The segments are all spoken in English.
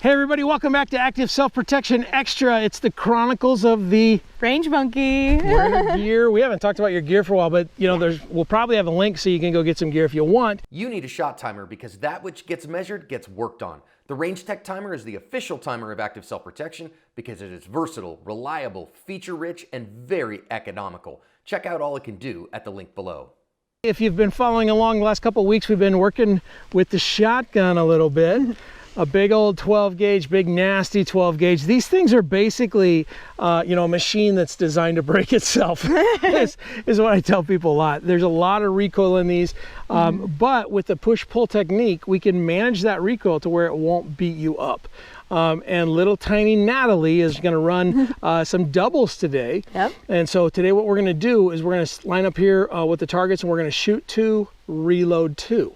Hey everybody, welcome back to Active Self-Protection Extra. It's the Chronicles of the Range Monkey. Wear gear. We haven't talked about your gear for a while, but you know, we'll probably have a link so you can go get some gear if you want. You need a shot timer because that which gets measured gets worked on. The Range Tech Timer is the official timer of Active Self-Protection because it is versatile, reliable, feature-rich, and very economical. Check out all it can do at the link below. If you've been following along the last couple of weeks, we've been working with the shotgun a little bit. A big old 12 gauge, big nasty 12 gauge. These things are basically, you know, a machine that's designed to break itself, is what I tell people a lot. There's a lot of recoil in these, but with the push-pull technique, we can manage that recoil to where it won't beat you up. And little tiny Natalie is going to run some doubles today. Yep. And so today what we're going to do is we're going to line up here with the targets, and we're going to shoot 2, reload 2.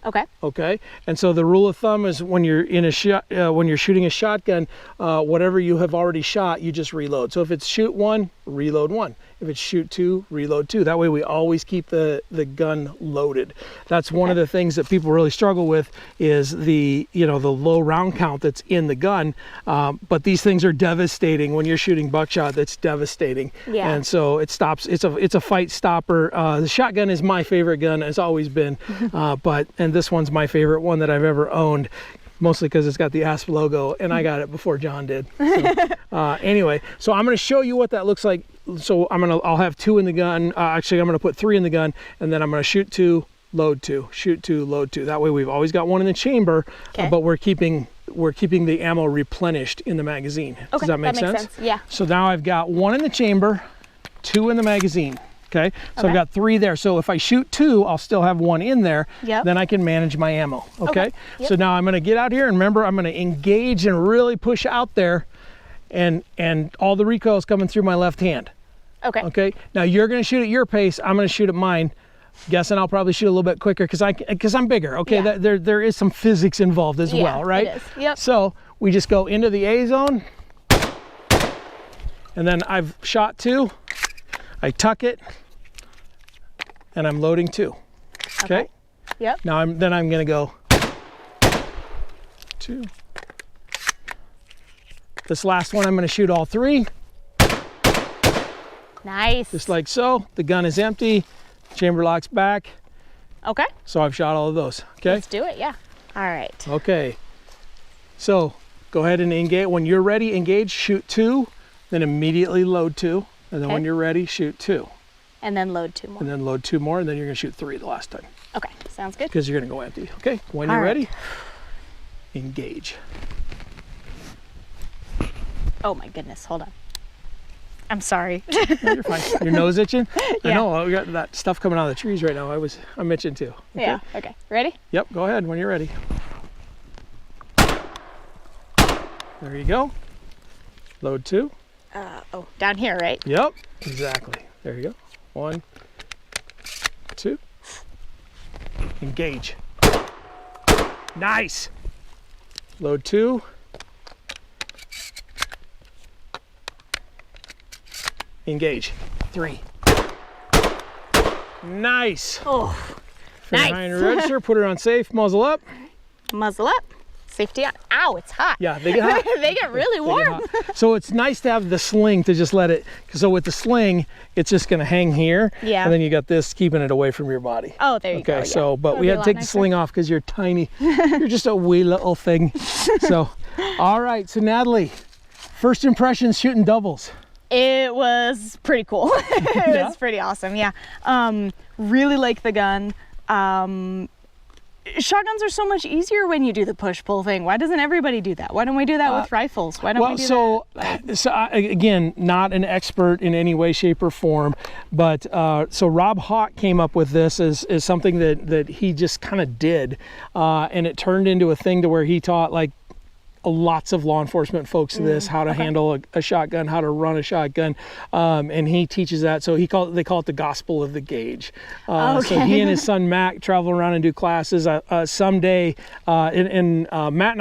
Okay. Okay. And so the rule of thumb is when you're in a shot, when you're shooting a shotgun, whatever you have already shot, you just reload. So if it's shoot 1, reload 1. If it's shoot 2, reload 2. That way we always keep the gun loaded. That's one of the things that people really struggle with is the, you know, the low round count that's in the gun. But these things are devastating when you're shooting buckshot. That's devastating. Yeah. And so it stops. It's a fight stopper. The shotgun is my favorite gun. It's always been. And this one's my favorite one that I've ever owned. Mostly because it's got the ASP logo, and I got it before John did. So, anyway, so I'm going to show you what that looks like. So I'll have 2 in the gun. Actually, I'm going to put 3 in the gun, and then I'm going to shoot 2, load 2, shoot 2, load 2. That way, we've always got 1 in the chamber, but we're keeping the ammo replenished in the magazine. Okay, Does that make makes sense? Yeah. So now I've got 1 in the chamber, 2 in the magazine. Okay, so I've got 3 there. So if I shoot 2, I'll still have 1 in there. Yep. Then I can manage my ammo. Okay. Yep. So now I'm going to get out here, and remember, I'm going to engage and really push out there, and all the recoil is coming through my left hand. Okay. Okay. Now you're going to shoot at your pace. I'm going to shoot at mine. Guessing I'll probably shoot a little bit quicker because I'm bigger. Okay. Yeah. There is some physics involved as well, right? It is. Yep. So we just go into the A zone, and then I've shot 2. I tuck it. And I'm loading 2. Okay? Yep. Now I'm going to go 2. This last one I'm going to shoot all 3. Nice. Just like so. The gun is empty. Chamber locks back. Okay. So I've shot all of those. Okay? Let's do it. Yeah. All right. Okay. So go ahead and engage. When you're ready, engage, shoot 2, then immediately load 2. And then when you're ready, shoot 2. And then load 2 more. And then load 2 more, and then you're going to shoot 3 the last time. Okay. Sounds good. Because you're going to go empty. Okay? When you're ready, engage. Oh my goodness. Hold on. I'm sorry. No, you're fine. Your nose itching? Yeah. I know. We got that stuff coming out of the trees right now. I'm itching too. Okay? Yeah. Okay. Ready? Yep. Go ahead when you're ready. There you go. Load 2. Oh, down here, right? Yep. Exactly. There you go. 1, 2. Engage. Nice. Load 2. Engage. 3. Nice. Oh, Nice. Behind register, put her on safe, muzzle up. Muzzle up. Safety on. Ow, it's hot. Yeah, they get hot. They get really warm. So it's nice to have the sling to just let it, so with the sling, it's just gonna hang here. Yeah. And then you got this keeping it away from your body. Oh, there you go. Okay, so, but That'll we be had a to take lot the nicer. sling off because you're tiny. You're just a wee little thing. So, all right, so Natalie, first impressions shooting doubles. It was pretty cool. It was pretty awesome. Yeah. Really like the gun. Shotguns are so much easier when you do the push-pull thing. Why doesn't everybody do that? Why don't we do that with rifles? Why don't we do that? So again, not an expert in any way, shape, or form, but so Rob Hawk came up with this as something that he just kind of did, and it turned into a thing to where he taught like lots of law enforcement folks this, how to handle a shotgun, how to run a shotgun, and he teaches that. So they call it the gospel of the gauge. So he and his son Matt travel around and do classes. Someday, Matt and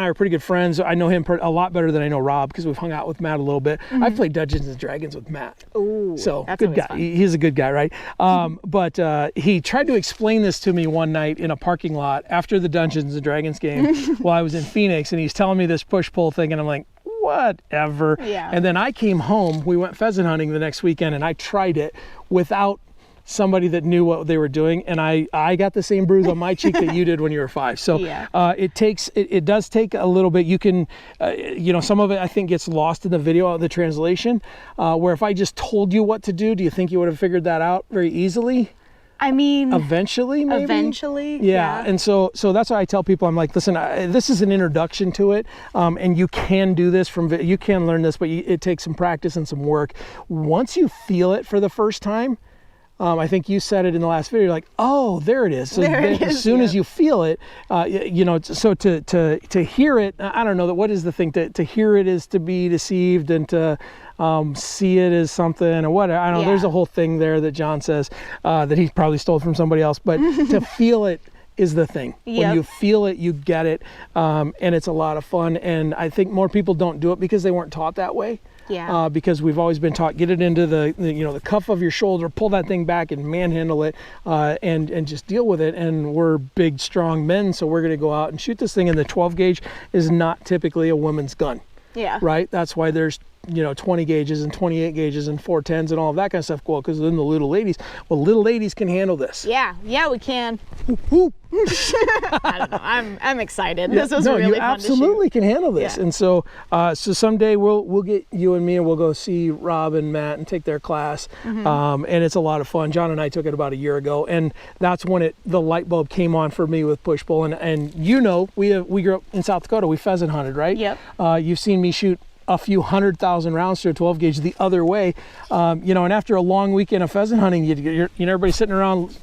I are pretty good friends. I know him a lot better than I know Rob because we've hung out with Matt a little bit. I've played Dungeons and Dragons with Matt. Ooh, so that's good guy. fun. He's a good guy, right? But he tried to explain this to me one night in a parking lot after the Dungeons and Dragons game while I was in Phoenix, and he's telling me this push-pull thing, and I'm like, whatever. Yeah. And then I came home, we went pheasant hunting the next weekend, and I tried it without somebody that knew what they were doing, and I got the same bruise on my cheek that you did when you were 5. So Yeah. it does take a little bit. You can some of it I think gets lost in the video, the translation, where if I just told you what to do you think you would have figured that out very easily? I mean, Eventually, maybe. eventually. Yeah. And so that's why I tell people, I'm like, listen, this is an introduction to it, and you can do this you can learn this, but it takes some practice and some work. Once you feel it for the first time, I think you said it in the last video, you're like, oh, there it is. So There it as is, soon yeah. as you feel it, so to hear it, I don't know, that what is the thing, to hear it is to be deceived, and to see it as something or whatever. I don't know, Yeah. there's a whole thing there that John says that he probably stole from somebody else, but to feel it is the thing. When Yep. you feel it, you get it, and it's a lot of fun. And I think more people don't do it because they weren't taught that way. Yeah. Because we've always been taught, get it into the cuff of your shoulder, pull that thing back and manhandle it, and just deal with it. And we're big, strong men, so we're going to go out and shoot this thing. And the 12 gauge is not typically a woman's gun, Yeah. right? That's why there's 20 gauges and 28 gauges and 410s and all of that kind of stuff. Well, because then the little ladies can handle this. Yeah, we can. Woo. I don't know. I'm excited. This was no, really you fun absolutely can handle this. Yeah. And so someday we'll get you and me, and we'll go see Rob and Matt and take their class. And it's a lot of fun. John and I took it about a year ago, and that's when the light bulb came on for me with push pull. And we grew up in South Dakota. We pheasant hunted, right? Yep. You've seen me shoot a few 100,000 rounds to a 12 gauge the other way, and after a long weekend of pheasant hunting, everybody's sitting around,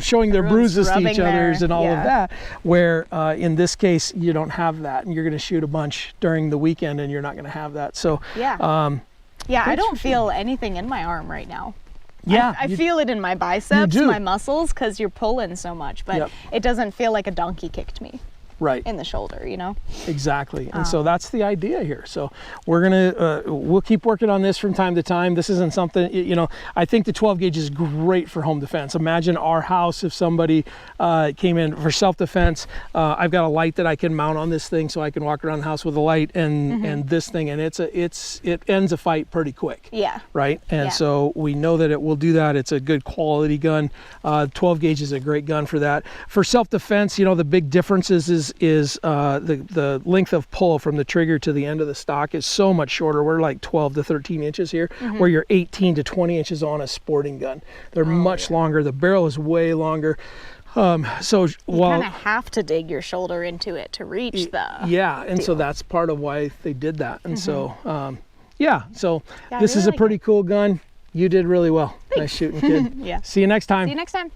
showing their Everyone's bruises to rubbing each other's their- and all yeah. of that. Where in this case, you don't have that, and you're going to shoot a bunch during the weekend, and you're not going to have that. So Yeah. I don't feel anything in my arm right now. yeah, I feel it in my biceps, do. my muscles, because you're pulling so much, but Yep. it doesn't feel like a donkey kicked me right. in the shoulder, Exactly. And so that's the idea here. So we'll keep working on this from time to time. This isn't something, I think the 12 gauge is great for home defense. Imagine our house if somebody came in for self-defense. I've got a light that I can mount on this thing, so I can walk around the house with a light and this thing, and it ends a fight pretty quick. Yeah. Right. And Yeah. so we know that it will do that. It's a good quality gun. 12 gauge is a great gun for that. For self-defense, the big difference is the length of pull from the trigger to the end of the stock is so much shorter. We're like 12 to 13 inches here, where you're 18 to 20 inches on a sporting gun. They're much longer. The barrel is way longer. So You while kind of have to dig your shoulder into it to reach the. yeah, and so that's part of why they did that. And so so Yeah, I this is really a like pretty cool gun. You did really well. Nice shooting, kid. Yeah. See you next time. See you next time.